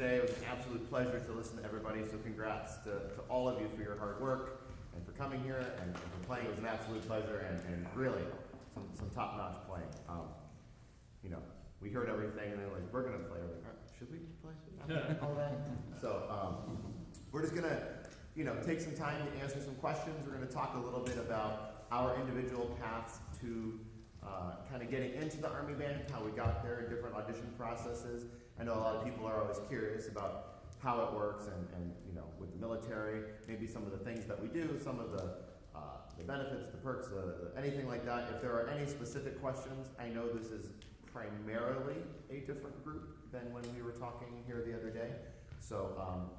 today. It was an absolute pleasure to listen to everybody, so congrats to all of you for your hard work and for coming here and for playing. It was an absolute pleasure and really some top-notch playing. You know, we heard everything and they're like, we're going to play. We're like, should we play? All that? So we're just going to, you know, take some time to answer some questions. We're going to talk a little bit about our individual paths to kind of getting into the Army Band, how we got there, different audition processes. I know a lot of people are always curious about how it works and you know, with the military, maybe some of the things that we do, some of the benefits, the perks, anything like that. If there are any specific questions, I know this is primarily a different group than when we were talking here the other day. So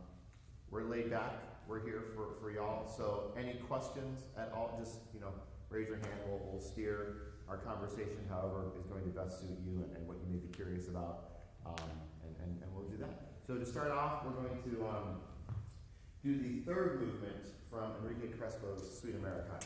we're laid back. We're here for y'all. So any questions at all, just, you know, raise your hand. We'll steer our conversation however is going to best suit you and what you may be curious about. And we'll do that. So to start off, we're going to do the third movement from Enrique Crespo's Suite Americana.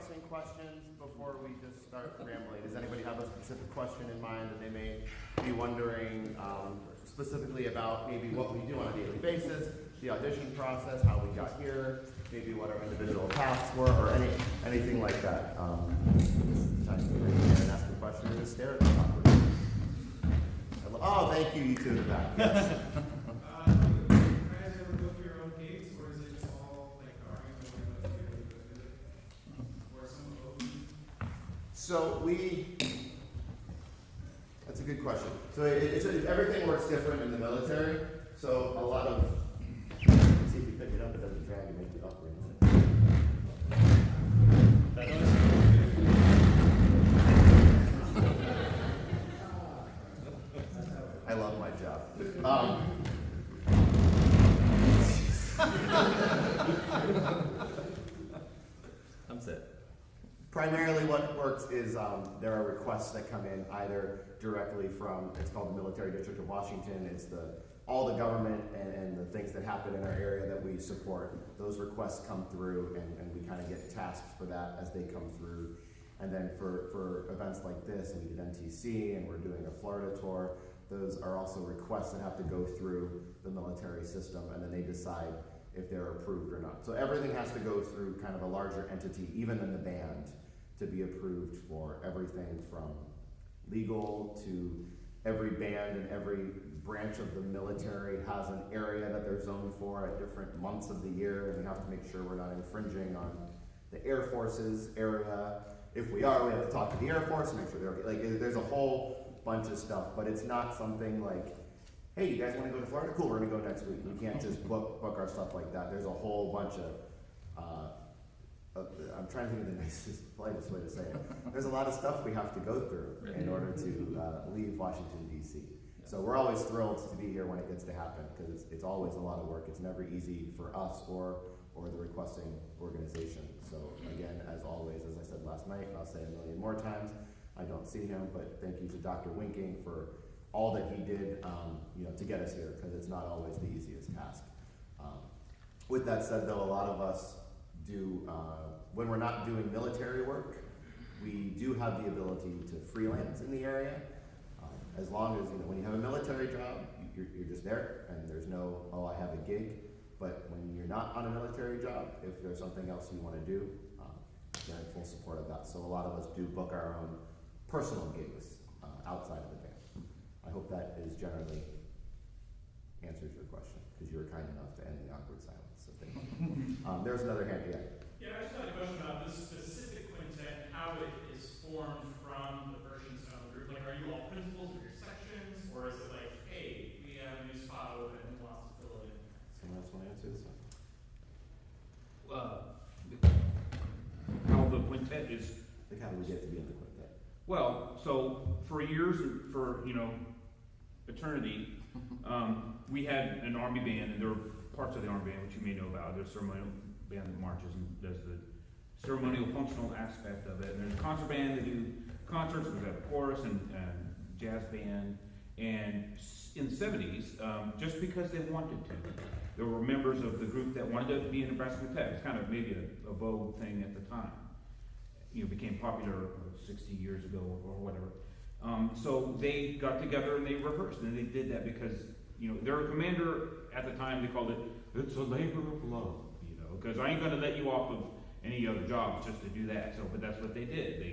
pressing questions before we just start rambling? Does anybody have a specific question in mind that they may be wondering specifically about maybe what we do on a daily basis, the audition process, how we got here, maybe what our individual tasks were, or anything like that? This is the time to bring in and ask a question and just stare at the awkward. Oh, thank you, you two in the back. Yes. So that's a good question. So everything works different in the military. So a lot of, see if you pick it up, it doesn't drag and make it awkward. I love my job. I'm set. Primarily what works is there are requests that come in either directly from, it's called the Military District of Washington, it's all the government and the things that happen in our area that we support. Those requests come through and we kind of get tasked for that as they come through. And then for events like this, we did NTC and we're doing a Florida tour, those are also requests that have to go through the military system and then they decide if they're approved or not. So everything has to go through kind of a larger entity, even in the band, to be approved for everything from legal to every band and every branch of the military has an area that they're zoned for at different months of the year, and we have to make sure we're not infringing on the Air Force's area. If we are, we have to talk to the Air Force and make sure they're okay. Like, there's a whole bunch of stuff, but it's not something like, hey, you guys want to go to Florida? Cool, we're going to go next week. We can't just book our stuff like that. There's a whole bunch of I'm trying to think of the nicest, politest way to say it. There's a lot of stuff we have to go through in order to leave Washington, D.C. So we're always thrilled to be here when it gets to happen because it's always a lot of work. It's never easy for us or the requesting organization. So again, as always, as I said last night, and I'll say a million more times, I don't see him, but thank you to Dr. Winking for all that he did to get us here because it's not always the easiest task. With that said, though, a lot of us do, when we're not doing military work, we do have the ability to freelance in the area. As long as, when you have a military job, you're just there, and there's no, oh, I have a gig. But when you're not on a military job, if there's something else you want to do, they're in full support of that. So a lot of us do book our own personal gigs outside of the band. I hope that is generally answers your question, because you were kind enough to end the awkward silence. So thank you. There's another hand, yeah. Yeah, I just had a question about this specific quintet, how it is formed from the Persian Stone group. Like, are you all principals of your sections, or is it like, hey, we have a new spot open, who wants to fill it in? Someone else want to answer this one? How the quintet is, Like, how do we get to be in the quintet? well, so for years, for eternity, we had an army band, and there were parts of the army band which you may know about. There's a ceremonial band that marches and does the ceremonial functional aspect of it, and there's a concert band that do concerts. We have a chorus and jazz band, and in the 70s, just because they wanted to, there were members of the group that wanted to be in Nebraska Quintet. It's kind of maybe a vogue thing at the time. Became popular 60 years ago or whatever. So they got together and they rehearsed, and they did that because their commander at the time, they called it, it's a labor of love, because I ain't going to let you off of any other jobs just to do that. So, but that's what they did.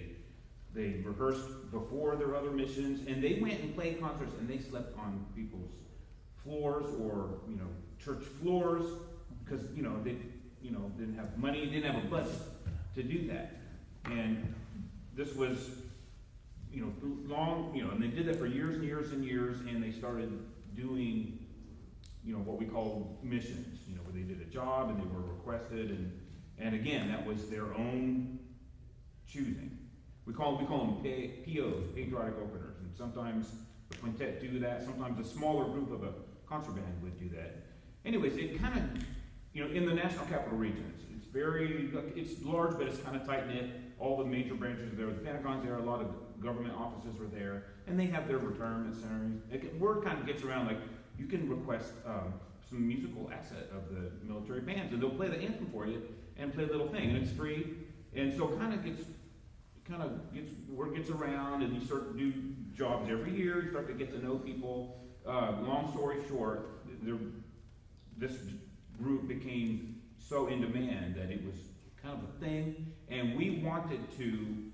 They rehearsed before their other missions, and they went and played concerts, and they slept on people's floors or church floors because they didn't have money, didn't have a budget to do that. And this was long, and they did that for years and years and years, and they started doing what we call missions, where they did a job and they were requested, and again, that was their own choosing. We call them POs, patriotic openers, and sometimes the quintet do that, sometimes a smaller group of a concert band would do that. Anyways, it kind of, in the National Capital Region, it's large, but it's kind of tight-knit. All the major branches are there. The Pentagon's there. A lot of government offices are there. And they have their retirement centers. Word kind of gets around, like, you can request some musical asset of the military bands, and they'll play the anthem for you and play a little thing. And it's free. And so word gets around, and you start to do jobs every year. You start to get to know people. Long story short, this group became so in demand that it was kind of a thing, and we wanted to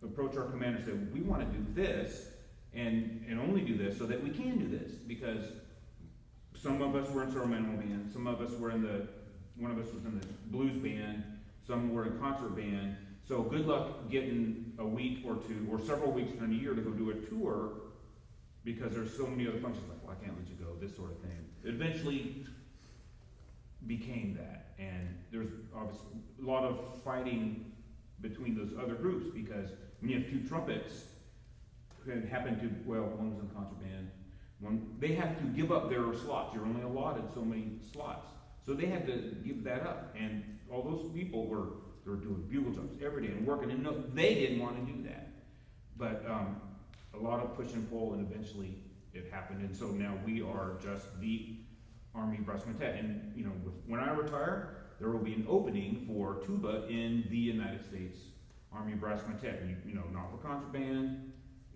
approach our commander and say, we want to do this, and only do this, so that we can do this, because some of us were in ceremonial band, one of us was in the blues band, some were in concert band. So good luck getting a week or two, or several weeks during the year to go do a tour, because there's so many other functions, like, well, I can't let you go, this sort of thing. It eventually became that, and there's obviously a lot of fighting between those other groups, because when you have two trumpets, it happened to, well, one was in concert band, they have to give up their slots. You're only allotted so many slots. So they had to give that up, and all those people were doing bugle jumps every day and working, and no, they didn't want to do that. But a lot of push and pull, and eventually it happened, and so now we are just the Army Brass Quartet. And when I retire, there will be an opening for tuba in the United States Army Brass Quartet. Not for concert band,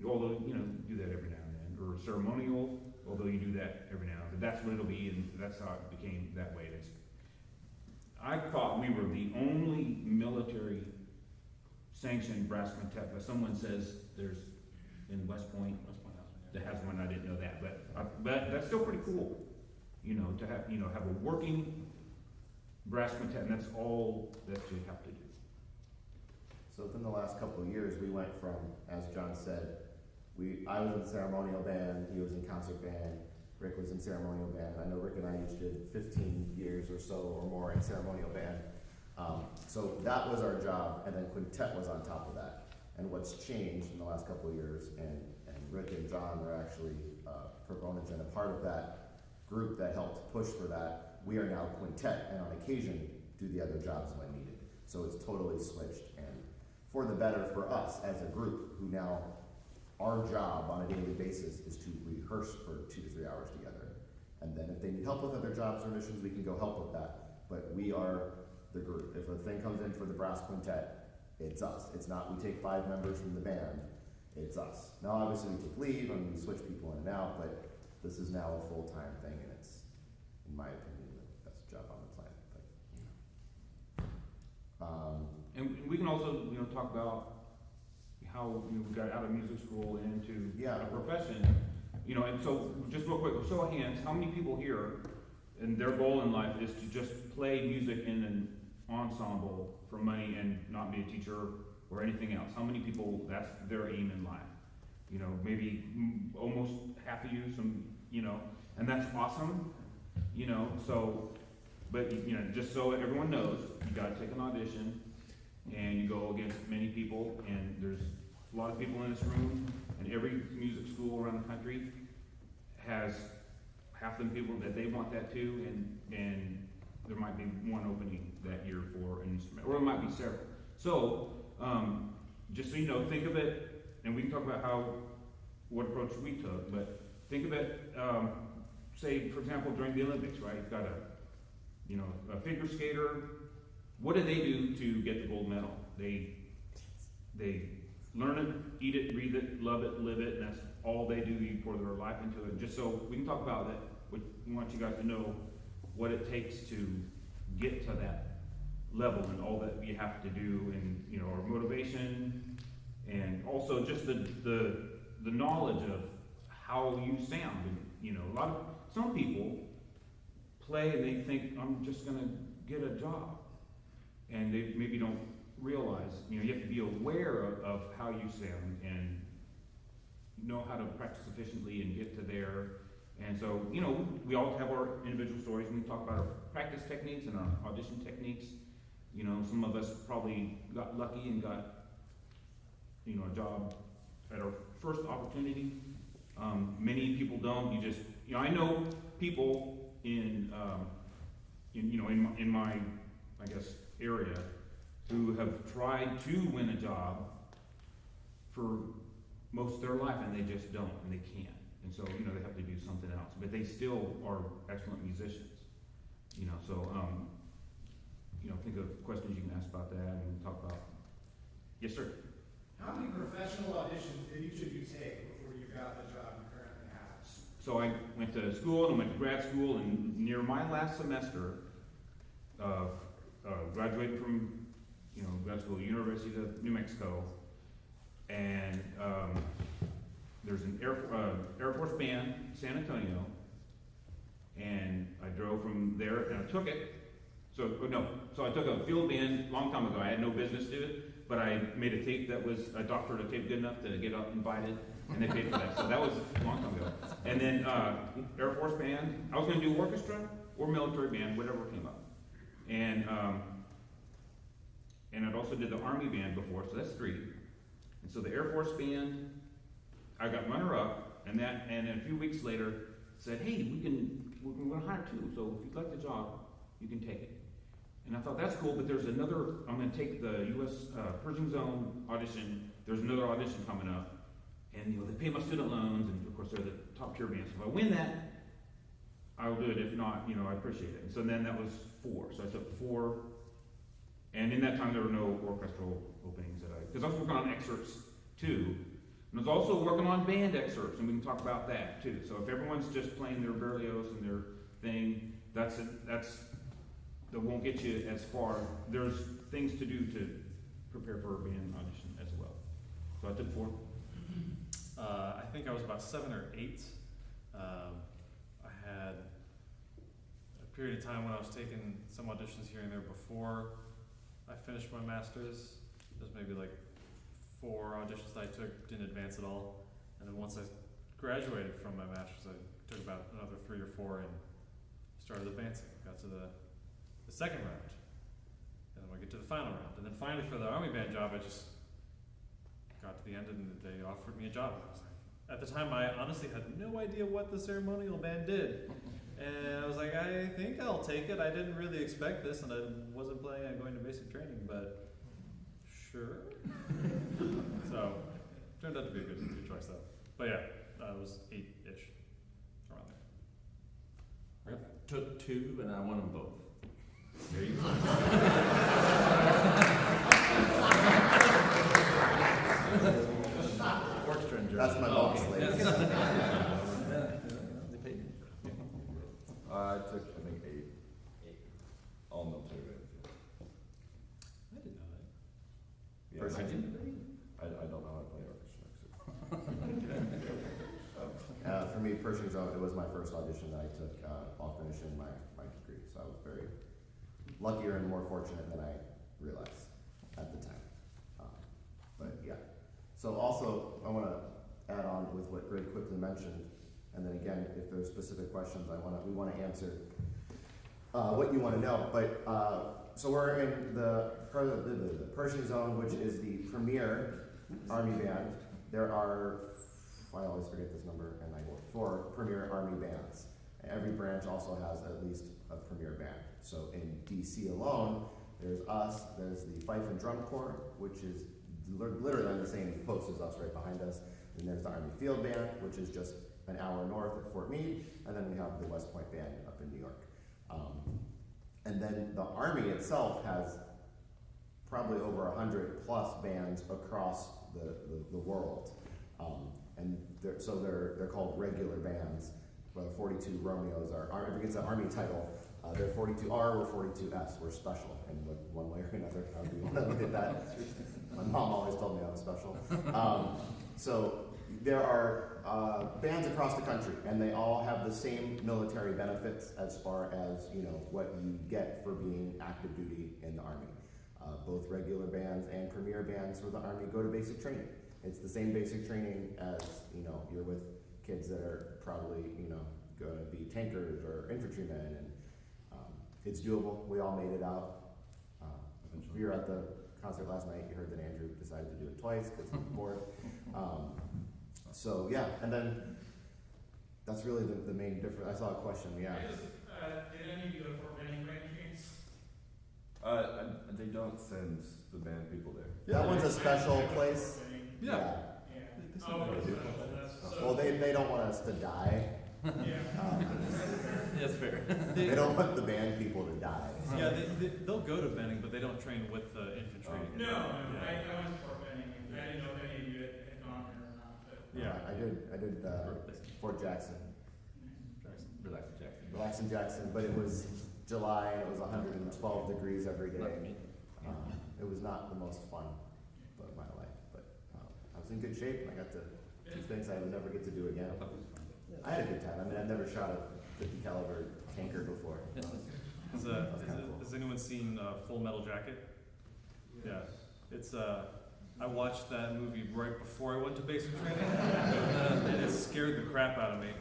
although do that every now and then, or ceremonial, although you do that every now and then. But that's what it'll be, and that's how it became that way. I thought we were the only military sanctioned brass quintet, but someone says there's in West Point that has one. I didn't know that, but that's still pretty cool, to have a working brass quintet, and that's all that you have to do. So within the last couple of years, we went from, as John said, I was in ceremonial band, he was in concert band, Rick was in ceremonial band. I know Rick and I each did 15 years or so or more in ceremonial band. So that was our job, and then quintet was on top of that. And what's changed in the last couple of years, and Rick and John were actually proponents and a part of that group that helped push for that. We are now quintet, and on occasion do the other jobs when needed. So it's totally switched, and for the better for us as a group, who now, our job on a daily basis is to rehearse for 2 to 3 hours together. And then if they need help with other jobs or missions, we can go help with that. But we are the group. If a thing comes in for the brass quintet, it's us. It's not we take 5 members from the band, it's us. Now obviously we take leave and we switch people in and out, but this is now a full-time thing, and it's, in my opinion, the best job on the planet. And we can also, talk about how we got out of music school and into a profession, and so just real quick, show of hands, how many people here, and their goal in life is to just play music in an ensemble for money and not be a teacher or anything else? How many people, that's their aim in life? Maybe almost half of you, and that's awesome, so, but, just so everyone knows, you gotta take an audition, and you go against many people, and there's a lot of people in this room, and every music school around the country has half the people that they want that too, and there might be one opening that year for an instrument, or it might be several. So, just so you know, think of it, and we can talk about what approach we took, but think of it, say, for example, during the Olympics, right? You've got a figure skater. What do they do to get the gold medal? They learn it, eat it, breathe it, love it, live it, and that's all they do. You pour their life into it. Just so we can talk about that, we want you guys to know what it takes to get to that level and all that we have to do, and our motivation, and also just the knowledge of how you sound. And some people play and they think, I'm just gonna get a job, and they maybe don't realize, you have to be aware of how you sound and know how to practice efficiently and get to there. And so, we all have our individual stories, and we talk about our practice techniques and our audition techniques. Some of us probably got lucky and got, a job at our first opportunity. Many people don't. I know people in my, I guess, area who have tried to win a job for most of their life, and they just don't, and they can't. And so, they have to do something else, but they still are excellent musicians. So think of questions you can ask about that and talk about. Yes, sir. How many professional auditions did each of you take before you got the job you currently have? So I went to school and I went to grad school, and near my last semester, graduating from grad school, University of New Mexico, and there's an Air Force Band, San Antonio, and I drove from there and I took it. So I took a field band long time ago. I had no business to do it, but I made a tape that was a doctorate tape good enough to get invited, and they paid for that. So that was a long time ago. And then Air Force Band. I was going to do orchestra or military band, whatever came up. And I'd also did the Army Band before, so that's 3. And so the Air Force Band, I got runner-up, and then a few weeks later said, hey, we're going to hire 2, so if you'd like the job, you can take it. And I thought, that's cool, but there's another, I'm going to take the U.S. Pershing Zone audition. There's another audition coming up, and they pay my student loans, and of course they're the top tier bands. So if I win that, I'll do it. If not, I appreciate it. And so then that was 4. So I took 4. And in that time, there were no orchestral openings because I was working on excerpts too. And I was also working on band excerpts, and we can talk about that too. So if everyone's just playing their Berlioz and their thing, that won't get you as far. There's things to do to prepare for a band audition as well. So I took 4. I think I was about 7 or 8. I had a period of time when I was taking some auditions here and there before I finished my master's. There's maybe like 4 auditions that I took, didn't advance at all. And then once I graduated from my master's, I took about another 3 or 4 and started advancing. Got to the second round. And then I get to the final round. And then finally for the Army Band job, I just got to the end and they offered me a job. I was like, at the time, I honestly had no idea what the ceremonial band did. And I was like, I think I'll take it. I didn't really expect this, and I wasn't planning on going to basic training, but sure. So, turned out to be a good choice, though. But yeah, I was 8-ish, around there. I took 2, and I won them both. There you go. Orchestra and That's my boss, ladies. They paid me. I took, I think, 8. All military bands. I didn't know that. Yeah, First I engine? didn't. I don't know how to play orchestra. For me, Pershing Zone, it was my first audition that I took while finishing my degree. So I was very luckier and more fortunate than I realized at the time. But yeah. So also, I want to add on with what Greg quickly mentioned, and then again, if there's specific questions, we want to answer what you want to know. But so we're in the Pershing Zone, which is the premier Army band. There are, I always forget this number, and 4 premier Army bands. Every branch also has at least a premier band. So in DC alone, there's us, there's the Fife and Drum Corps, which is literally on the same post as us right behind us. And there's the Army Field Band, which is just an hour north at Fort Meade. And then we have the West Point Band up in New York. And then the Army itself has probably over 100 plus bands across the world. And they're called regular bands. Well, 42 Romeos are, if it gets an Army title, they're 42R, we're 42S, we're special in one way or another. However you want to look at that. My mom always told me I was special. So there are bands across the country, and they all have the same military benefits as far as what you get for being active duty in the Army. Both regular bands and premier bands for the Army go to basic training. It's the same basic training as you're with kids that are probably going to be tankers or infantrymen, and it's doable. We all made it out. If you were at the concert last night, you heard that Andrew decided to do it twice because he was bored. So yeah, and then that's really the main difference. I saw a question. Yeah. Did any of you go to Fort Benning by any chance? They don't send the band people there. That one's a special place. Yeah. Yeah. Oh, okay, special. That's so. Well, they don't want us to die. Yeah. That's fair. They don't want the band people to die. Yeah, they'll go to Benning, but they don't train with the infantry. No, I went to Fort Benning, and I didn't know if any of you had gone there or not, but. Yeah. I did Fort Jackson, Relaxing Jackson. Jackson, but it was July and it was 112 degrees every day. It was not the most fun of my life, but I was in good shape and I got to do things I would never get to do again. I had a good time. I mean, I've never shot a 50 caliber tanker before. Has anyone seen Full Metal Jacket? Yeah. It's I watched that movie right before I went to basic training, and it scared the crap out of me.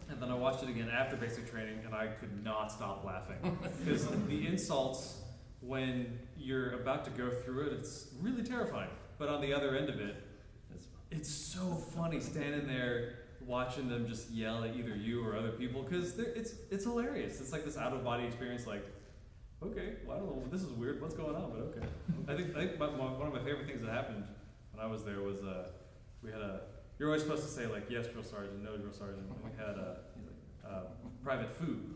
And then I watched it again after basic training, and I could not stop laughing because the insults when you're about to go through it, it's really terrifying. But on the other end of it, it's so funny standing there watching them just yell at either you or other people because it's hilarious. It's like this out of body experience. Like, okay, well, I don't know, this is weird. What's going on? But okay. I think one of my favorite things that happened when I was there was we had you're always supposed to say like yes, drill sergeant, no, drill sergeant. And we had private food,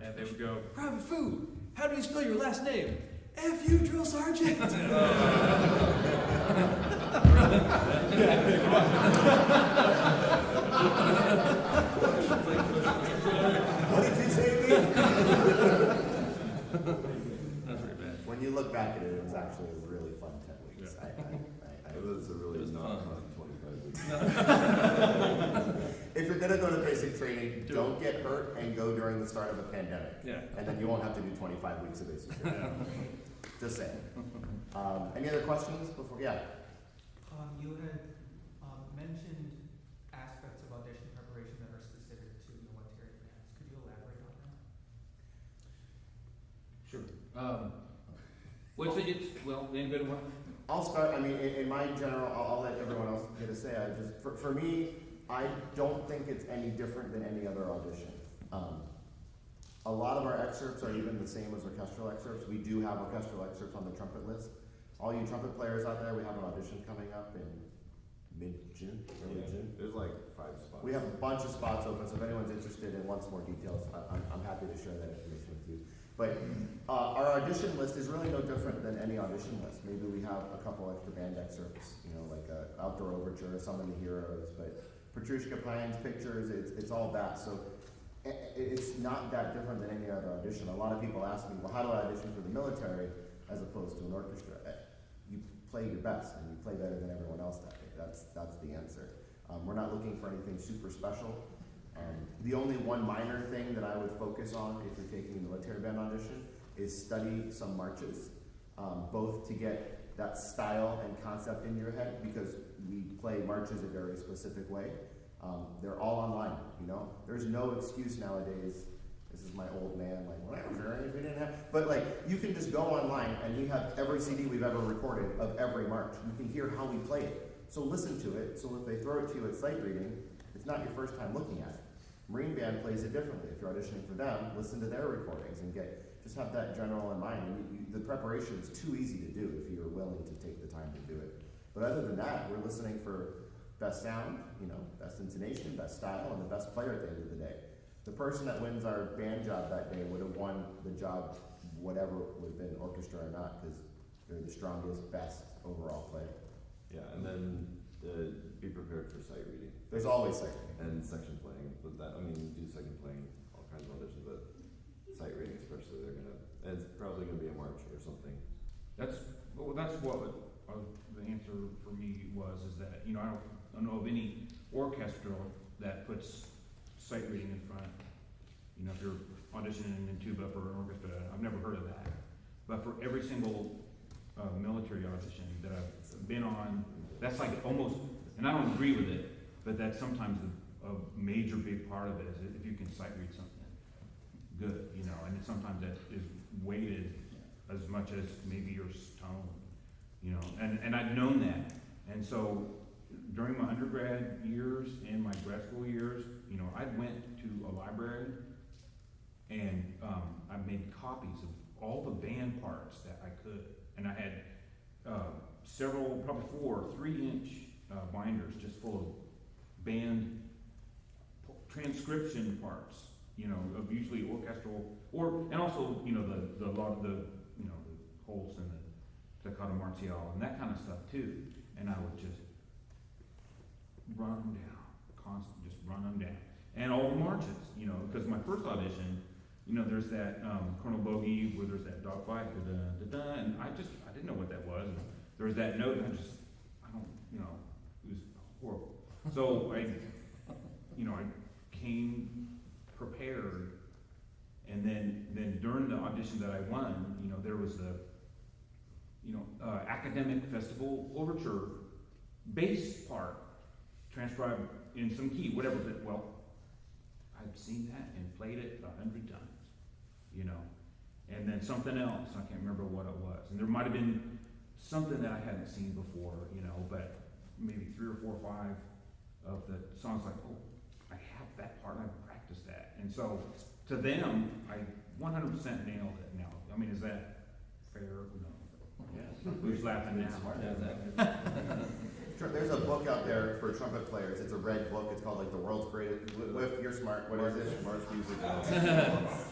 and they would go, private food. How do you spell your last name? F you, drill sergeant. What did you say to me? That's pretty bad. When you look back at it, it was actually a really fun 10 weeks. It was a really not fun 25 weeks. If you're gonna go to basic training, don't get hurt and go during the start of a pandemic. Yeah. And then you won't have to do 25 weeks of basic training. Just saying. Any other questions before? Yeah. You had mentioned aspects of audition preparation that are specific to military bands. Could you elaborate on that? Sure. Anybody want? I'll start. I mean, in my general, I'll let everyone else get a say. For me, I don't think it's any different than any other audition. A lot of our excerpts are even the same as orchestral excerpts. We do have orchestral excerpts on the trumpet list. All you trumpet players out there, we have an audition coming up in mid-June, early June. There's like 5 spots. We have a bunch of spots open, so if anyone's interested and wants more details, I'm happy to share that information with you. But our audition list is really no different than any audition list. Maybe we have a couple extra band excerpts, like Outdoor Overture, Some of the Heroes, but Petrushka Pine's pictures, it's all that. So it's not that different than any other audition. A lot of people ask me, well, how do I audition for the military as opposed to an orchestra? You play your best, and you play better than everyone else that day. That's the answer. We're not looking for anything super special. The only one minor thing that I would focus on if you're taking a military band audition is study some marches, both to get that style and concept in your head, because we play marches a very specific way. They're all online, There's no excuse nowadays. This is my old man, like, whatever, if we didn't have, but like, you can just go online and we have every CD we've ever recorded of every march. You can hear how we play it. So listen to it, so if they throw it to you at sight reading, it's not your first time looking at it. Marine Band plays it differently. If you're auditioning for them, listen to their recordings and just have that general in mind. And the preparation is too easy to do if you're willing to take the time to do it. But other than that, we're listening for best sound, best intonation, best style, and the best player at the end of the day. The person that wins our band job that day would have won the job, whatever would have been orchestra or not, because they're the strongest, best overall player. Yeah, and then be prepared for sight reading. There's always sight reading. And section playing. But you do second playing, all kinds of auditions, but sight reading especially, it's probably going to be a march or something. That's what the answer for me was, is that, I don't know of any orchestral that puts sight reading in front. If you're auditioning in tuba for an orchestra, I've never heard of that. But for every single military audition that I've been on, that's like almost, and I don't agree with it, but that's sometimes a major big part of it is if you can sight read something good, and sometimes that is weighted as much as maybe your tone, and I've known that. And so during my undergrad years and my grad school years, I went to a library and I made copies of all the band parts that I could. And I had several, probably 4 3-inch binders just full of band transcription parts, of usually orchestral, and also, the lot of the, the Holst and the Staccato Martial and that kind of stuff too. And I would just run them down, just run them down. And all the marches, because my first audition, there's that Colonel Bogey where there's that dogfight, da-da-da-da, and I didn't know what that was. And there was that note, and it was horrible. So I came prepared, and then during the audition that I won, there was the academic festival overture bass part transcribed in some key, whatever. But well, I'd seen that and played it 100 times, and then something else. I can't remember what it was, and there might have been something that I hadn't seen before, but maybe 3 or 4 or 5 of the songs, like, oh, I have that part, I've practiced that. And so to them, I 100% nailed it now. I mean, is that fair? Yeah. Who's laughing now? There's a book out there for trumpet players. It's a red book. It's called like the world's greatest. Whiff, you're smart. What is it? March Music Melodies.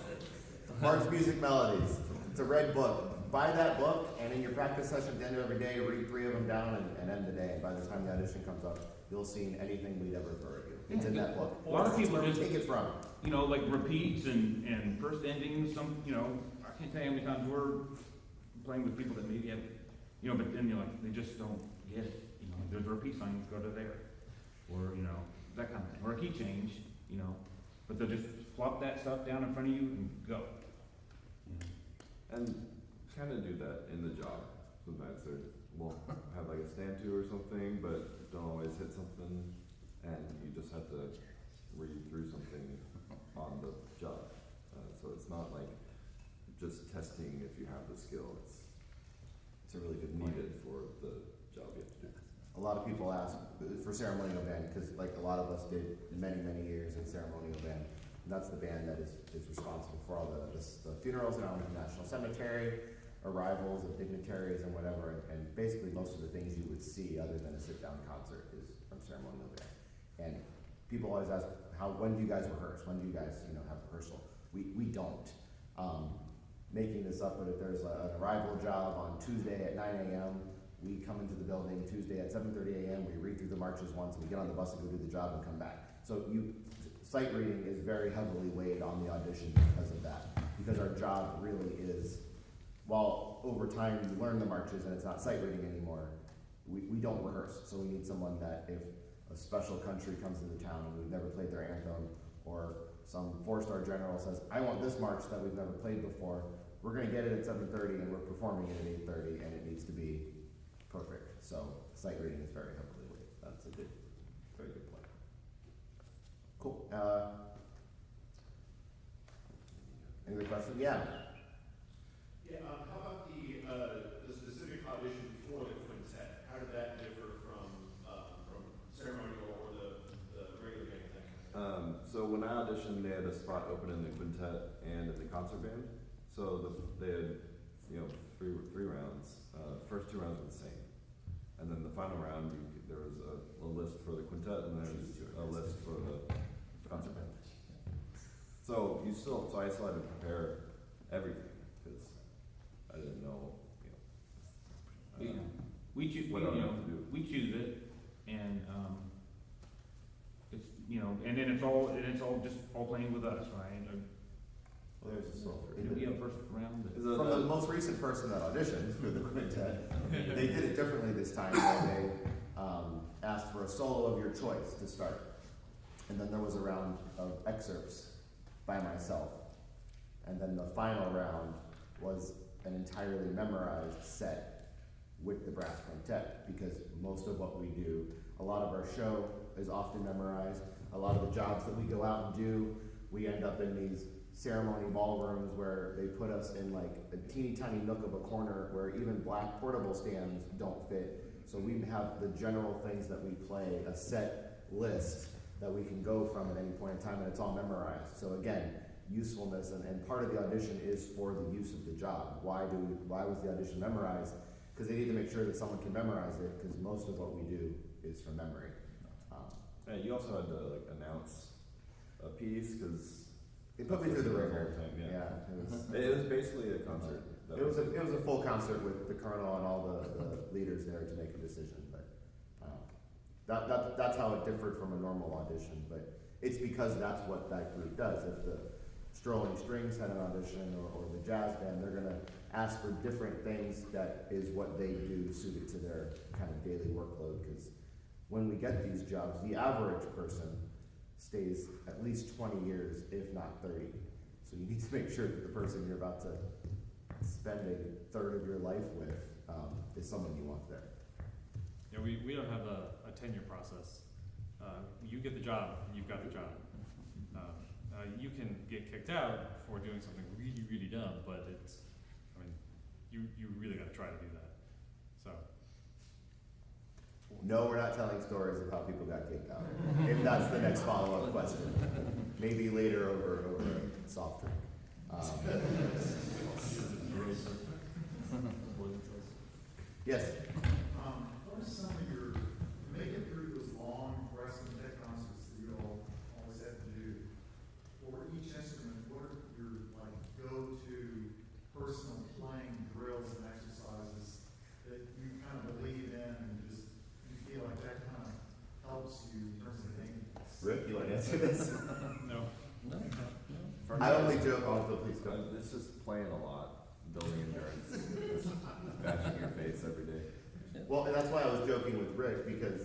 March Music Melodies. It's a red book. Buy that book, and in your practice session at the end of every day, read 3 of them down and end the day. And by the time the audition comes up, you'll have seen anything we'd ever throw at you. It's in that book. A lot of people just just take it from. Like repeats and first endings. Some, I can't tell you how many times we're playing with people that maybe have, but then they just don't get it. There's a repeat sign, go to there, or that kind of thing, or a key change. But they'll just flop that stuff down in front of you and go. And kind of do that in the job. Sometimes they will have like a stand to or something, but don't always hit something, and you just have to read through something on the job. So it's not like just testing if you have the skill. It's a really good needed for the job you have to do. A lot of people ask for ceremonial band because, like, a lot of us did many, many years in ceremonial band. And that's the band that is responsible for all the funerals around the National Cemetery, arrivals of dignitaries and whatever. And basically, most of the things you would see, other than a sit-down concert, is from ceremonial band. And people always ask, when do you guys rehearse? When do you guys, have rehearsal? We don't. Making this up, but if there's an arrival job on Tuesday at 9 a.m., we come into the building Tuesday at 7:30 a.m., we read through the marches once, we get on the bus and go do the job and come back. So sight reading is very heavily weighed on the audition because of that. Because our job really is, while over time you learn the marches and it's not sight reading anymore, we don't rehearse. So we need someone that if a special country comes into town and we've never played their anthem, or some 4-star general says, I want this march that we've never played before, we're gonna get it at 7:30 and we're performing it at 8:30, and it needs to be perfect. So sight reading is very heavily weighted. That's a very good point. Cool. Any other questions? Yeah. Yeah. How about the specific audition for the quintet? How did that differ from ceremonial or the regular band thing? So when I auditioned, they had a spot open in the quintet and in the concert band. So they had, three rounds. First 2 rounds were the same, and then the final round, there was a list for the quintet, and there was a list for the concert band. So I still had to prepare everything because I didn't know, We choose, what I have to do. we choose it, and it's and then it's all just playing with us, right? Well, there's a solo. Did we have first round? From the most recent person that auditioned for the quintet, they did it differently this time. Where they asked for a solo of your choice to start, and then there was a round of excerpts by myself, and then the final round was an entirely memorized set with the brass quintet, because most of what we do, a lot of our show is often memorized. A lot of the jobs that we go out and do, we end up in these ceremony ballrooms where they put us in like a teeny tiny nook of a corner where even black portable stands don't fit. So we have the general things that we play, a set list that we can go from at any point in time, and it's all memorized. So again, usefulness, and part of the audition is for the use of the job. Why was the audition memorized? Because they need to make sure that someone can memorize it, because most of what we do is from memory. Yeah, you also had to announce a piece, because They put me through the ringer. Yeah. Yeah, It was basically a concert. it was a full concert with the colonel and all the leaders there to make a decision, but, that's how it differed from a normal audition, but it's because that's what that group does. If the Strolling Strings had an audition, or the jazz band, they're gonna ask for different things that is what they do suited to their kind of daily workload, because when we get these jobs, the average person stays at least 20 years, if not 30. So you need to make sure that the person you're about to spend a third of your life with is someone you want there. Yeah, we don't have a tenure process. You get the job, you've got the job. You can get kicked out for doing something really, really dumb, but you really gotta try to do that. So. No, we're not telling stories of how people got kicked out. If that's the next follow-up question. Maybe later over a soft drink. Yes? What are some of your, making through those long Western tech concerts that you all always have to do, for each instrument, what are your, like, go-to personal playing drills and exercises that you kind of believe in and just, you feel like that kind of helps you in terms of thinking? Rick, you want to answer this? No. For I me, only joke, also please go. It's just playing a lot, building endurance, just bashing your face every day. Well, and that's why I was joking with Rick, because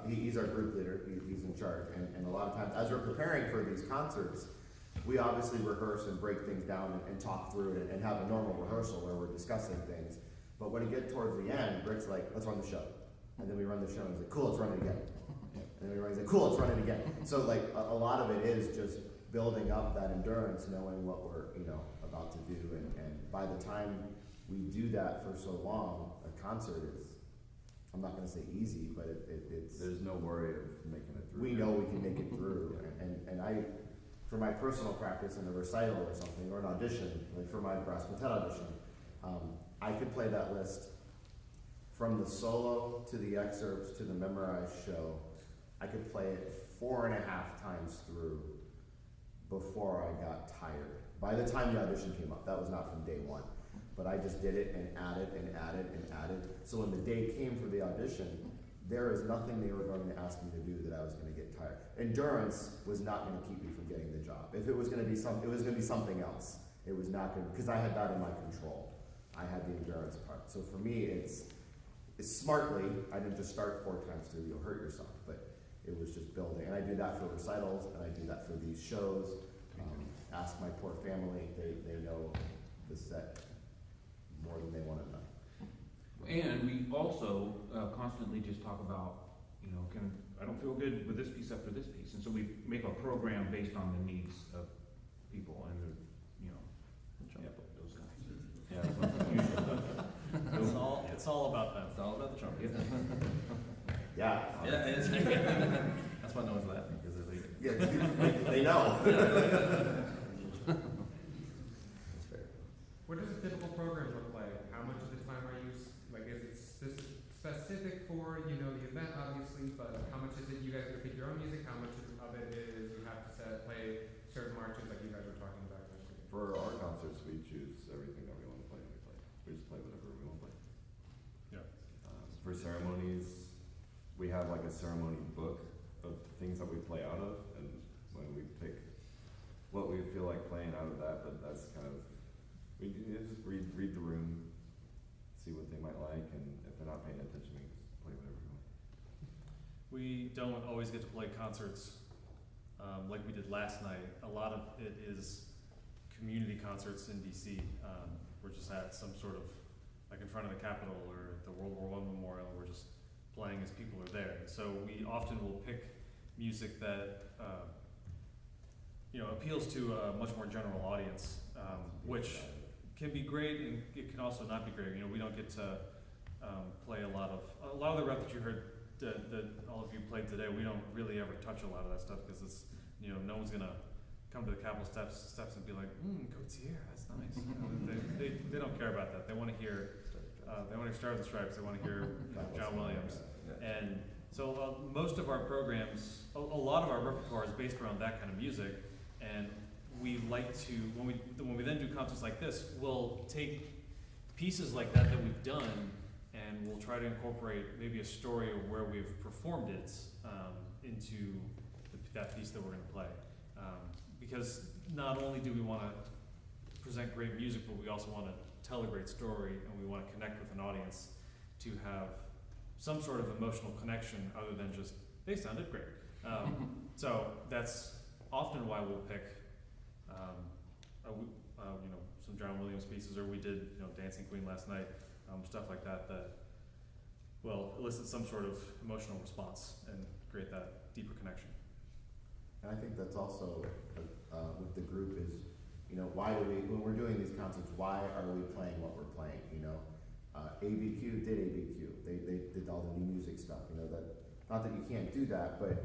he's our group leader, he's in charge, and a lot of times, as we're preparing for these concerts, we obviously rehearse and break things down and talk through it and have a normal rehearsal where we're discussing things. But when you get towards the end, Rick's like, let's run the show. And then we run the show, and he's like, cool, let's run it again. And then we run, he's like, cool, let's run it again. So like, a lot of it is just building up that endurance, knowing what we're, about to do, and by the time we do that for so long, a concert is, I'm not gonna say easy, but it's. There's no worry of making it through. We know we can make it through, and I, for my personal practice in a recital or something, or an audition, like for my brass quintet audition, I could play that list from the solo to the excerpts to the memorized show. I could play it 4.5 times through before I got tired. By the time the audition came up, that was not from day one. But I just did it and added and added and added. So when the day came for the audition, there is nothing they were going to ask me to do that I was going to get tired. Endurance was not going to keep me from getting the job. If it was going to be it was going to be something else. It was not going to, because I had that in my control. I had the endurance part. So for me, it's smartly, I didn't just start 4 times through, you'll hurt yourself, but it was just building. And I do that for recitals, and I do that for these shows. Ask my poor family, they know the set more than they want to know. And we also constantly just talk about, I don't feel good with this piece after this piece. And so we make a program based on the needs of people and those guys. Yeah. It's all about them. It's all about the trumpet. Yeah. Yeah, it is. That's why no one's laughing, because They know. That's fair. What does a typical program look like? How much of the time are you, is it specific for, the event, obviously, but how much is it you guys are pick your own music? How much of it is you have to play certain marches like you guys were talking about? For our concerts, we choose everything that we want to play, we play. We just play whatever we want to play. Yeah. For ceremonies, we have like a ceremony book of things that we play out of, and when we pick what we feel like playing out of that, but that's kind of, we just read the room, see what they might like, and if they're not paying attention, we just play whatever we want. We don't always get to play concerts like we did last night. A lot of it is community concerts in DC. We're just at some sort of, like in front of the Capitol or the World War I Memorial, we're just playing as people are there. So we often will pick music that appeals to a much more general audience, which can be great and it can also not be great. We don't get to play a lot of the rap that you heard that all of you played today. We don't really ever touch a lot of that stuff because it's no one's gonna come to the Capitol steps and be like, Gautier, that's nice. They don't care about that. They want to hear Stars and Stripes. They want to hear John Williams. And So most of our programs, a lot of our repertoire is based around that kind of music, and we like to, when we then do concerts like this, we'll take pieces like that we've done, and we'll try to incorporate maybe a story of where we've performed it into that piece that we're going to play. Because not only do we want to present great music, but we also want to tell a great story, and we want to connect with an audience to have some sort of emotional connection other than just, they sounded great. So that's often why we'll pick, some John Williams pieces, or we did, Dancing Queen last night, stuff like that will elicit some sort of emotional response and create that deeper connection. And I think that's also with the group is, why do we, when we're doing these concerts, why are we playing what we're playing? ABQ did ABQ. They did all the new music stuff. That not that you can't do that, but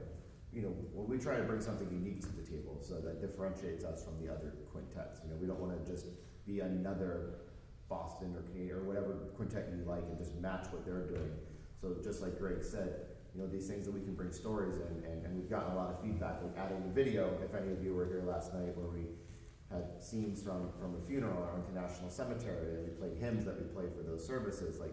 we try to bring something unique to the table so that differentiates us from the other quintets. We don't want to just be another Boston or Canadian or whatever quintet you like and just match what they're doing. So just like Greg said, these things that we can bring stories in, and we've gotten a lot of feedback, like adding the video, if any of you were here last night, where we had scenes from a funeral at Arlington National Cemetery, and we played hymns that we played for those services. Like,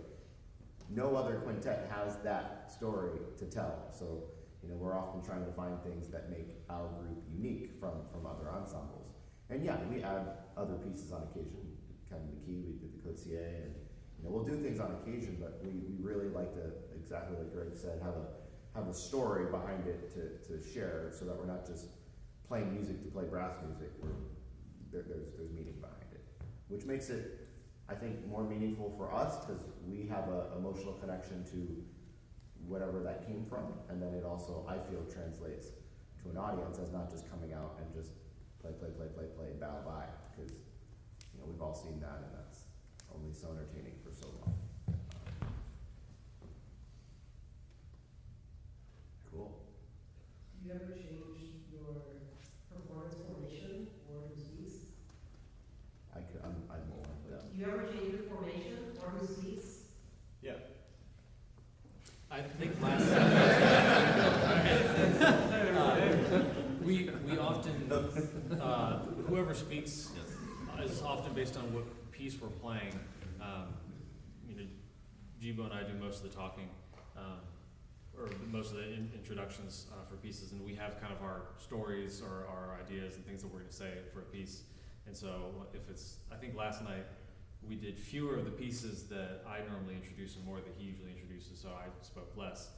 no other quintet has that story to tell. So, we're often trying to find things that make our group unique from other ensembles. And yeah, we add other pieces on occasion. Kevin McKee, we did the Coetsier, and we'll do things on occasion, but we really like to, exactly like Greg said, have a story behind it to share, so that we're not just playing music to play brass music. There's meaning behind it, which makes it, I think, more meaningful for us because we have an emotional connection to whatever that came from, and then it also, I feel, translates to an audience as not just coming out and just play, bow, bye, because we've all seen that, and that's only so entertaining for so long. Cool. Do you ever change your performance formation or who speaks? I'm more like that. Do you ever change your formation or who speaks? Yeah. I think last we often whoever speaks is often based on what piece we're playing. Jibo and I do most of the talking, or most of the introductions for pieces, and we have kind of our stories or our ideas and things that we're going to say for a piece. And so I think last night we did fewer of the pieces that I normally introduce and more that he usually introduces, so I spoke less,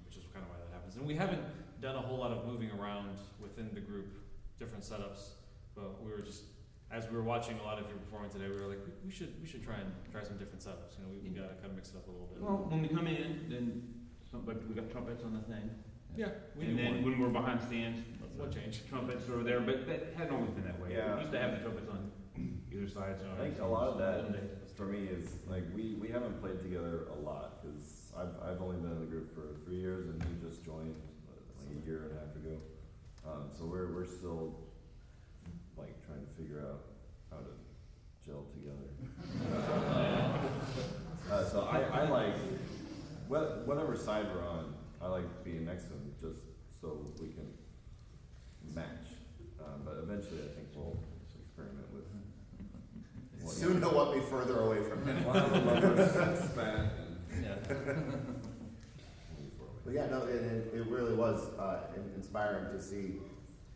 which is kind of why that happens. And we haven't done a whole lot of moving around within the group, different setups, but we were just, as we were watching a lot of your performance today, we were like, we should try some different setups. We got to kind of mix it up a little bit. Well, when we come in, then we got trumpets on the thing. Yeah, And then when we're behind stands, what change? trumpets are there, but that hadn't always been that way. Yeah. We used to have the trumpets on either side. So I think a lot of that for me is like we haven't played together a lot because I've only been in the group for 3 years and he just joined like a year and a half ago. So we're still like trying to figure out how to gel together. So I like whatever side we're on. I like being next to him just so we can match. But eventually, I think we'll experiment with. Soon he'll want me further away from him. We'll have a lover's spat. But yeah, no, it really was inspiring to see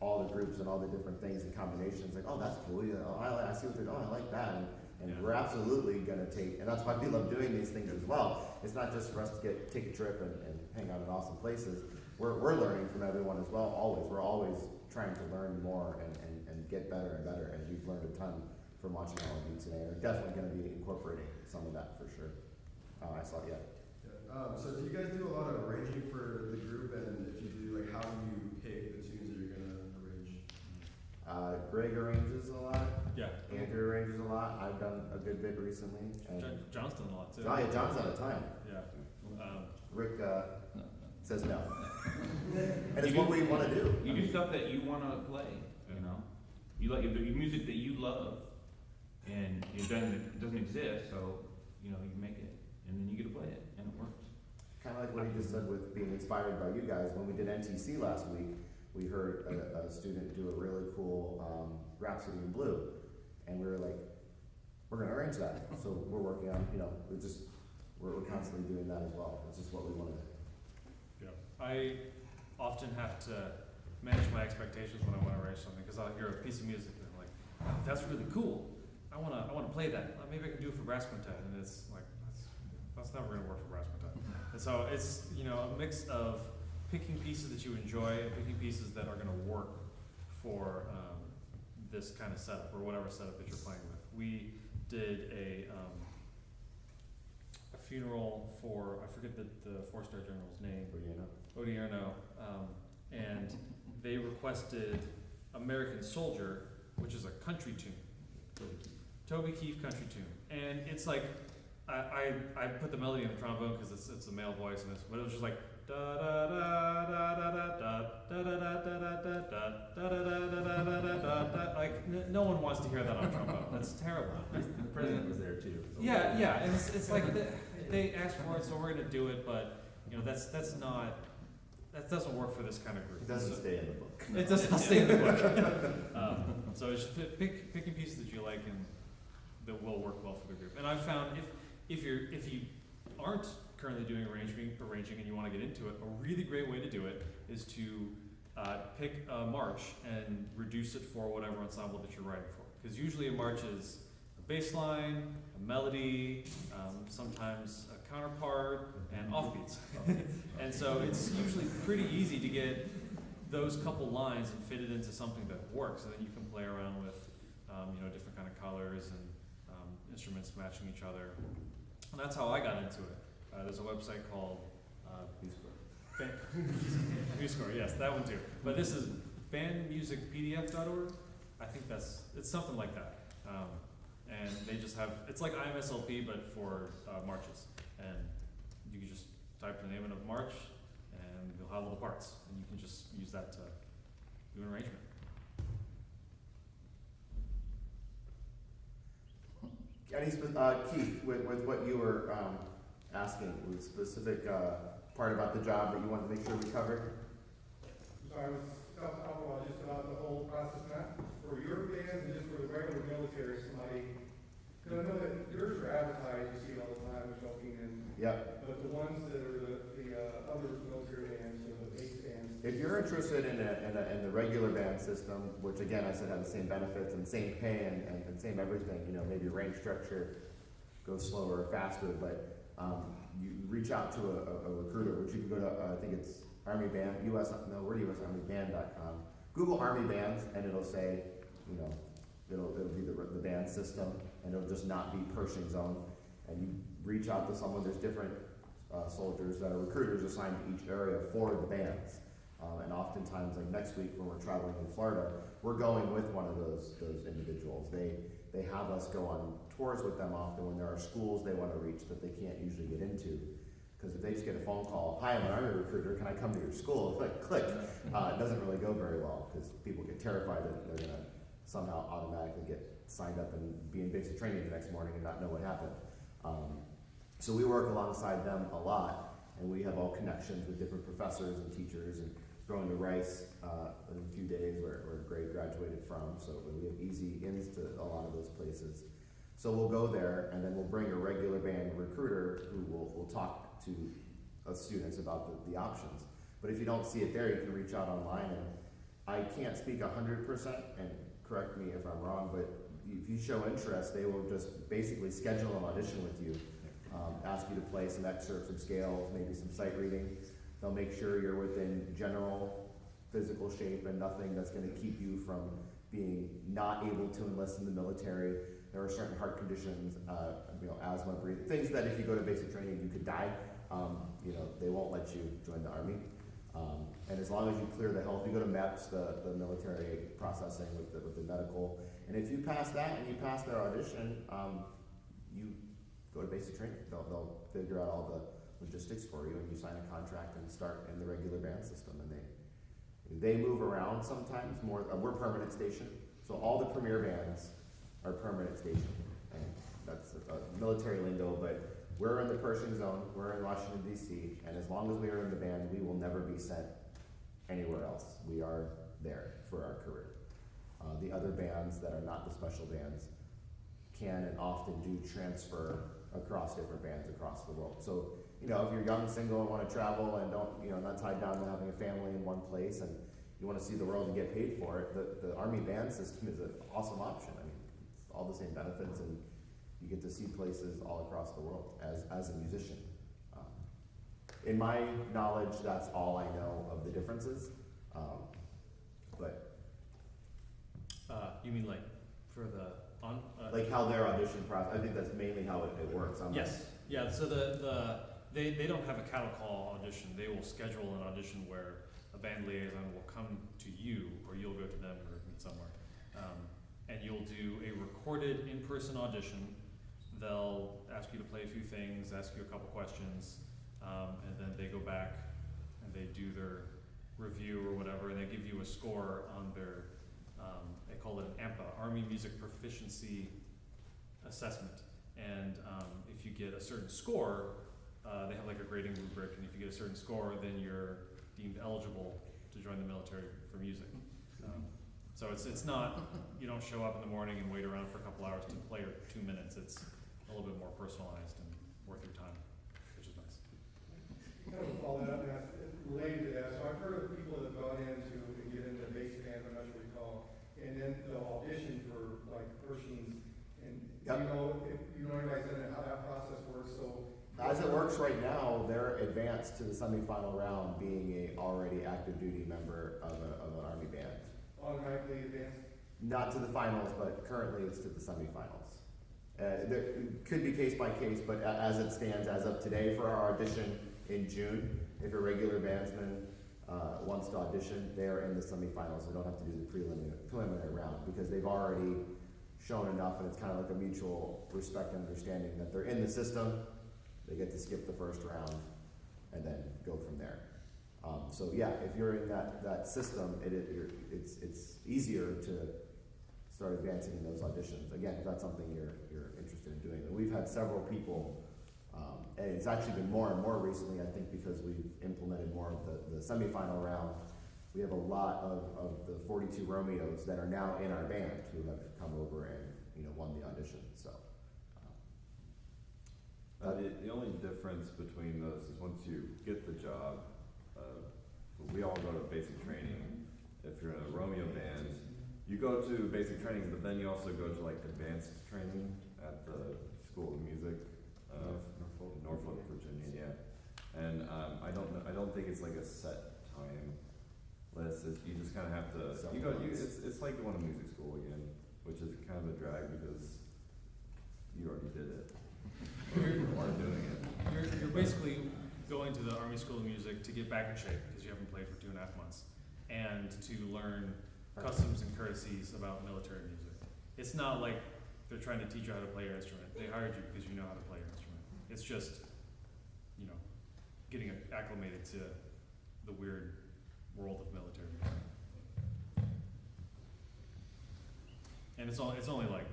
all the groups and all the different things and combinations. Like, oh, that's cool. Yeah, oh, I see what they're doing. I like that. And we're absolutely gonna take, and that's why we love doing these things as well. It's not just for us to take a trip and hang out in awesome places. We're learning from everyone as well. Always, we're always trying to learn more and get better and better. And we've learned a ton from watching all of you today. And we're definitely going to be incorporating some of that for sure. I saw it. Yeah. So do you guys do a lot of arranging for the group? And if you do, like, how do you pick the tunes that you're gonna arrange? Greg arranges a lot. Yeah. Andrew arranges a lot. I've done a good bit recently. And John's done a lot too. Oh yeah, John's out of time. Yeah. Rick says no. And it's what we want to do. You do stuff that you want to play. You like the music that you love, and it doesn't exist. So you make it, and then you get to play it, and it works. kind of like what he just said with being inspired by you guys. When we did NTC last week, we heard a student do a really cool Rhapsody in Blue, and we were like, we're going to arrange that. So we're working on, we're constantly doing that as well. It's just what we want to do. Yeah. I often have to manage my expectations when I want to arrange something, because I'll hear a piece of music and I'm like, oh, that's really cool. I want to play that. Maybe I can do it for brass quintet, and it's like that's never going to work for brass quintet. And so it's a mix of picking pieces that you enjoy and picking pieces that are going to work for this kind of setup or whatever setup that you're playing with. We did a funeral for, I forget the four-star general's name, Odierno, and they requested American Soldier, which is a country tune. Toby Keith country tune. And it's like, I put the melody in the trombone because it's a male voice, but it was just like da da da da da da da da da da da da da da da. Like no one wants to hear that on trombone. That's terrible. The president was there too. Yeah. And it's like they asked for it, so we're gonna do it. But that's not. That doesn't work for this kind of group. It doesn't stay in the book. It does not stay in the book. So it's just picking pieces that you like and that will work well for the group. And I've found if you aren't currently doing arranging and you want to get into it, a really great way to do it is to pick a march and reduce it for whatever ensemble that you're writing for. Because usually a march is a bass line, a melody, sometimes a counterpart, and offbeats. And so it's usually pretty easy to get those couple lines and fit it into something that works, and then you can play around with different kind of colors and instruments matching each other. And that's how I got into it. There's a website called MuseScore, yes, that one too. But this is bandmusicpdf.org. I think it's something like that. And they just have, it's like IMSLP, but for marches. And you can just type the name of a march, and you'll have all the parts. And you can just use that to do an arrangement. Keith, with what you were asking, with a specific part about the job that you wanted to make sure we covered? So I was self-alcohol just about the whole process, not for your bands and just for the regular military, somebody, because I know that yours are advertised, you see it all the time, joking, and Yep. but the ones that are the other military bands, or the base bands. If you're interested in the regular band system, which again I said have the same benefits and same pay and same everything, maybe range structure goes slower or faster, but you reach out to a recruiter, which you can go to, I think it's Army Band, we're USArmyBand.com. Google Army Bands and it'll say, it'll be the band system, and it'll just not be Pershing Zone. And you reach out to someone, there's different soldiers that are recruiters assigned to each area for the bands. And oftentimes, like next week when we're traveling in Florida, we're going with one of those individuals. They have us go on tours with them often when there are schools they want to reach that they can't usually get into. Because if they just get a phone call, hi, I'm an Army recruiter, can I come to your school? It's like, click. It doesn't really go very well because people get terrified that they're going to somehow automatically get signed up and be in basic training the next morning and not know what happened. So we work alongside them a lot, and we have all connections with different professors and teachers, and going to Rice in a few days where Greg graduated from, so we have easy ins to a lot of those places. So we'll go there, and then we'll bring a regular band recruiter who will talk to students about the options. But if you don't see it there, you can reach out online, and I can't speak 100%, and correct me if I'm wrong, but if you show interest, they will just basically schedule an audition with you, ask you to play some excerpts, some scales, maybe some sight reading. They'll make sure you're within general physical shape and nothing that's going to keep you from being not able to enlist in the military. There are certain heart conditions, asthma, breathing, things that if you go to basic training, you could die. They won't let you join the Army. And as long as you clear the health, you go to MEPS, the military processing with the medical. And if you pass that and you pass their audition, you go to basic training. They'll figure out all the logistics for you, and you sign a contract and start in the regular band system. And they move around sometimes more. We're permanent station, so all the premier bands are permanent station. And that's military lingo, but we're in the Pershing zone, we're in Washington DC, and as long as we are in the band, we will never be sent anywhere else. We are there for our career. The other bands that are not the special bands can and often do transfer across different bands across the world. So, you know, if you're young, single, and want to travel and don't, you know, not tied down to having a family in one place and you want to see the world and get paid for it, the Army band system is an awesome option. I mean, it's all the same benefits and you get to see places all across the world as a musician. In my knowledge, that's all I know of the differences. But You mean like for the like how their audition process, I think that's mainly how it works. Yes. Yeah. So they don't have a cattle call audition. They will schedule an audition where a band liaison will come to you, or you'll go to them or meet somewhere, and you'll do a recorded in-person audition. They'll ask you to play a few things, ask you a couple questions, and then they go back and they do their review or whatever, and they give you a score on their, they call it an AMPA, Army Music Proficiency Assessment. And if you get a certain score, they have like a grading rubric, and if you get a certain score, then you're deemed eligible to join the military for music. So it's not, you don't show up in the morning and wait around for a couple hours to play 2 minutes. It's a little bit more personalized and worth your time, which is nice. Kind of follow that up, and related to that, so I've heard of people that have gone into and get into bass band, I'm not sure what you call, and then they'll audition for like Pershings, and Yep. you know anybody's in it, how that process works, so. as it works right now, they're advanced to the semifinal round being a already active duty member of an Army band. Automatically advanced. Not to the finals, but currently it's to the semifinals. There could be case by case, but as it stands, as of today for our audition in June, if a regular bandsman wants to audition, they're in the semifinals. They don't have to do the preliminary round because they've already shown enough, and it's kind of like a mutual respect and understanding that they're in the system. They get to skip the first round and then go from there. So yeah, if you're in that system, it's easier to start advancing in those auditions. Again, if that's something you're interested in doing. And we've had several people, and it's actually been more and more recently, I think, because we've implemented more of the semifinal round. We have a lot of the 42 Romeos that are now in our band who have come over and won the audition. So the only difference between those is once you get the job, we all go to basic training. If you're in a Romeo band, you go to basic training, but then you also go to like advanced training at the School of Music, Norfolk, Virginia. Yeah, and I don't think it's like a set time list. You just kind of have to. It's like going to music school again, which is kind of a drag because you already did it. Or doing it. You're basically going to the Army School of Music to get back in shape because you haven't played for 2.5 months, and to learn customs and courtesies about military music. It's not like they're trying to teach you how to play your instrument. They hired you because you know how to play your instrument. It's just, getting acclimated to the weird world of military music. And it's only like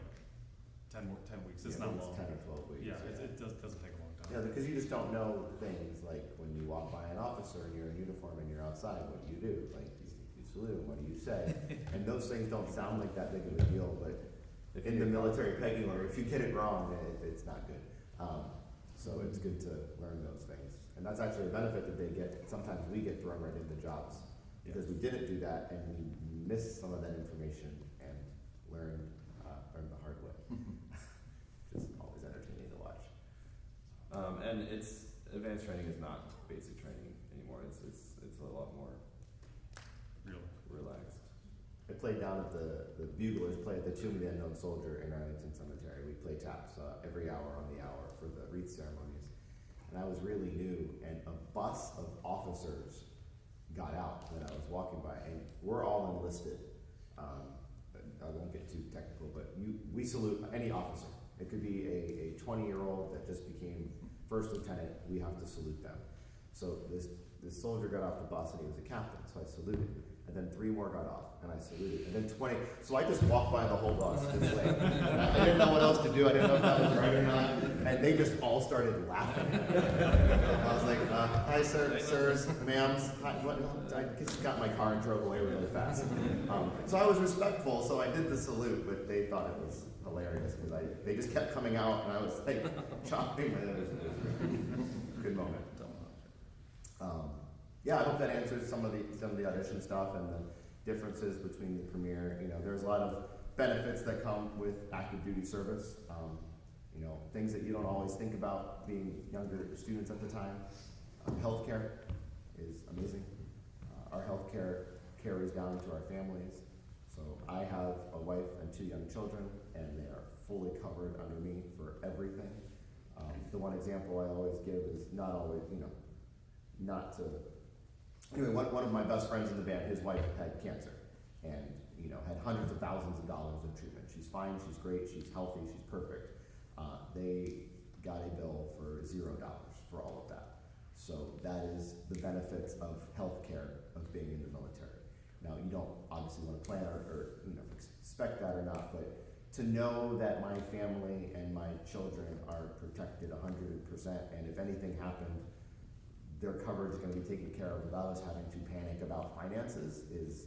10 weeks. It's not long. 10 or 12 weeks. Yeah, it doesn't take a long time. Yeah, because you just don't know things like when you walk by an officer and you're in uniform and you're outside, what do you do? Like, you salute him, what do you say? And those things don't sound like that big of a deal, but in the military pecking order, if you get it wrong, it's not good. So it's good to learn those things. And that's actually a benefit that they get. Sometimes we get thrown right into jobs because we didn't do that and we missed some of that information and learned the hard way. Just always entertaining to watch. And advanced training is not basic training anymore. It's a lot more relaxed. I played down at the Buglers, play at the Tomb of the Unknown Soldier in Arlington Cemetery. We play taps every hour on the hour for the wreath ceremonies. And I was really new, and a bus of officers got out that I was walking by, and we're all enlisted. I won't get too technical, but we salute any officer. It could be a 20-year-old that just became first lieutenant. We have to salute them. So this soldier got off the bus, and he was a captain, so I saluted. and then 3 more got off, and I saluted, and then 20. So I just walked by the whole bus this way. I didn't know what else to do. I didn't know if that was right or not, and they just all started laughing. I was like, "Hi, sirs, ma'ams. Hi, what?" I just got in my car and drove away really fast. So I was respectful, so I did the salute, but they thought it was hilarious because they just kept coming out, and I was like chopping, and it was a good moment. Yeah, I hope that answers some of the audition stuff and the differences between the premiere. You know, there's a lot of benefits that come with active duty service. You know, things that you don't always think about being younger students at the time. Healthcare is amazing. Our healthcare carries down to our families. So I have a wife and 2 young children, and they are fully covered under me for everything. The one example I always give is not always, you know, not to. Anyway, one of my best friends in the band, his wife had cancer, and you know, had hundreds of thousands of dollars in treatment. She's fine, she's great, she's healthy, she's perfect. They got a bill for $0 for all of that. So that is the benefits of healthcare of being in the military. Now, you don't obviously want to plan or you know, expect that or not, but to know that my family and my children are protected 100%, and if anything happened, their coverage is going to be taken care of without us having to panic about finances is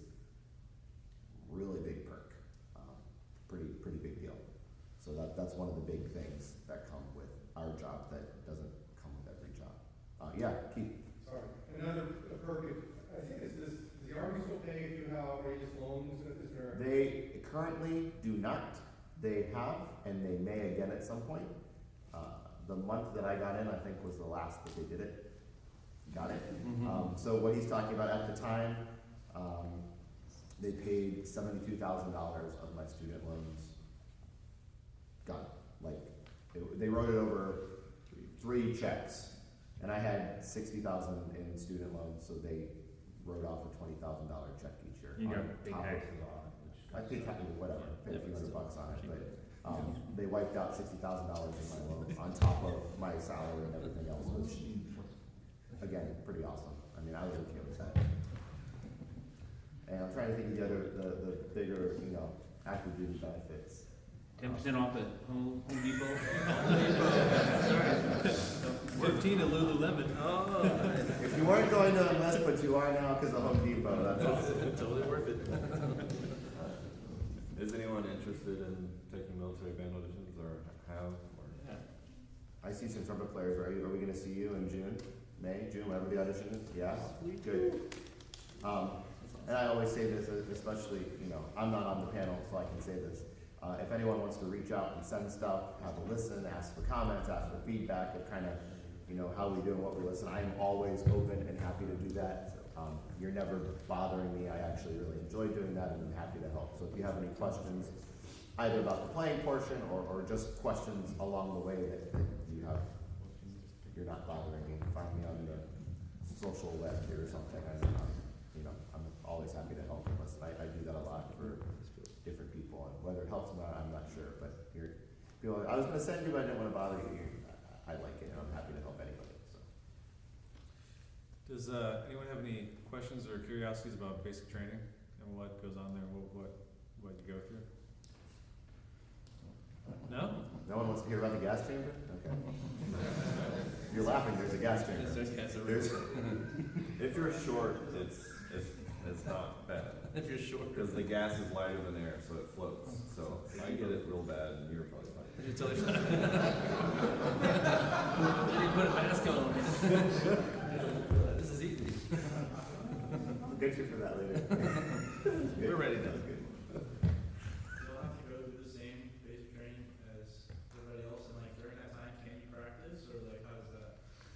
really big perk. Pretty big deal. So that's one of the big things that come with our job that doesn't come with every job. Yeah, Keith. Sorry, another perk, I think is this, does the Army still pay if you have outrageous loans? Is there? They currently do not. They have, and they may again at some point. The month that I got in, I think, was the last that they did it. Got it? Mm-hmm. So what he's talking about at the time, they paid $72,000 of my student loans. Gone. Like, they wrote it over 3 checks, and I had $60,000 in student loans, so they wrote off a $20,000 check each year. You got on big top of- taxes on it. I think whatever, paid a few $100 on it, but they wiped out $60,000 in my loan on top of my salary and everything else, which, again, pretty awesome. I mean, I was okay with that. And I'm trying to think of the bigger, you know, active duty benefits. 10% off at Home Depot. 15 at Lululemon. Oh. If you weren't going to invest, but you are now because of Home Depot, that's awesome. Totally worth it. Is anyone interested in taking military band auditions or have? Or? Yeah. I see some trumpet players. Are we going to see you in June? May, June, whatever the audition is? Yeah? Good. And I always say this, especially, you know, I'm not on the panel, so I can say this. If anyone wants to reach out and send stuff, have a listen, ask for comments, ask for feedback of kind of, you know, how we do and what we listen, I'm always open and happy to do that. You're never bothering me. I actually really enjoy doing that, and I'm happy to help. So if you have any questions, either about the playing portion or just questions along the way that you have, you're not bothering me, find me on the social web here or something. I'm always happy to help and listen. I do that a lot for different people, and whether it helps or not, I'm not sure. But I was going to send you, but I didn't want to bother you. I like it, and I'm happy to help anybody. So. Does anyone have any questions or curiosities about basic training and what goes on there, what you go through? No? No one wants to hear about the gas chamber? Okay. You're laughing, there's a gas chamber. If you're short, it's not bad. If you're short. Because the gas is lighter than air, so it floats. So I get it real bad, and you're probably fine. You're totally fine. You put a mask on. This is easy. I'll get you for that later. We're ready now. You'll have to go through the same basic training as everybody else, and like during that time, can you practice, or like how does that?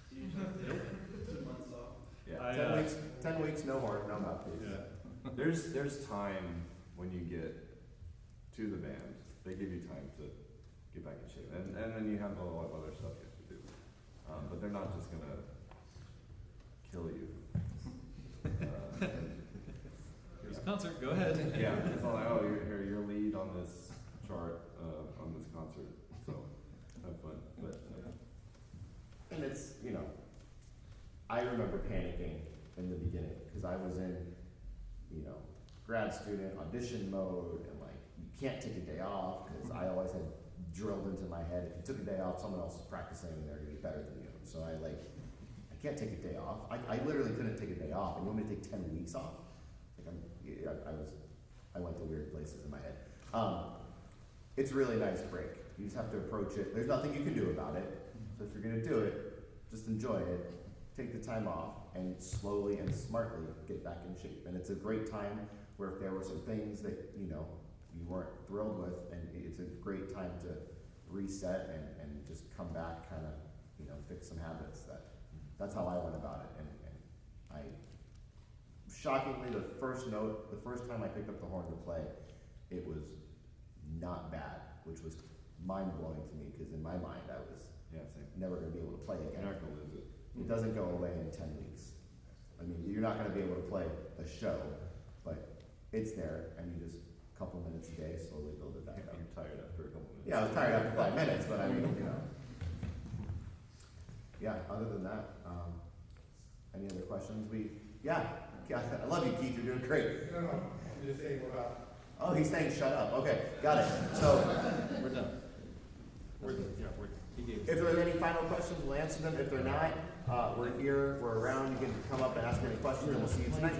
Do you usually take 2 months off? Yeah, 10 weeks, no horn, no mouthpiece. Yeah. There's time when you get to the band. They give you time to get back in shape, and then you have a lot of other stuff you have to do. But they're not just gonna kill you. Here's a concert. Go ahead. Yeah, it's all like, you're lead on this chart on this concert, so have fun. But And it's, I remember panicking in the beginning because I was in you know, grad student audition mode, and like, you can't take a day off, because I always had drilled into my head, if you took a day off, someone else is practicing and they're gonna be better than you. So I can't take a day off. I literally couldn't take a day off, and you want me to take 10 weeks off? Like I went to weird places in my head. It's a really nice break. You just have to approach it. There's nothing you can do about it. So if you're gonna do it, just enjoy it, take the time off, and slowly and smartly get back in shape. And it's a great time where if there were some things that, you know, you weren't thrilled with, and it's a great time to reset and just come back, kind of, you know, fix some habits. That's how I went about it. And I, shockingly, the first time I picked up the horn to play, it was not bad, which was mind-blowing to me, because in my mind I was never going to be able to play again. You're not gonna lose it. It doesn't go away in 10 weeks. I mean, you're not going to be able to play a show, but it's there, and you just, a couple minutes a day, slowly build it back up. You're tired after a couple minutes. Yeah, I was tired after 5 minutes, but I mean, you know. Yeah, other than that, any other questions? I love you, Keith, you're doing great. No, I'm just saying about. Oh, he's saying shut up. Okay, got it. So, We're done. if there are any final questions, we'll answer them. If they're not, we're here, we're around. You can come up and ask any questions, and we'll see you tonight.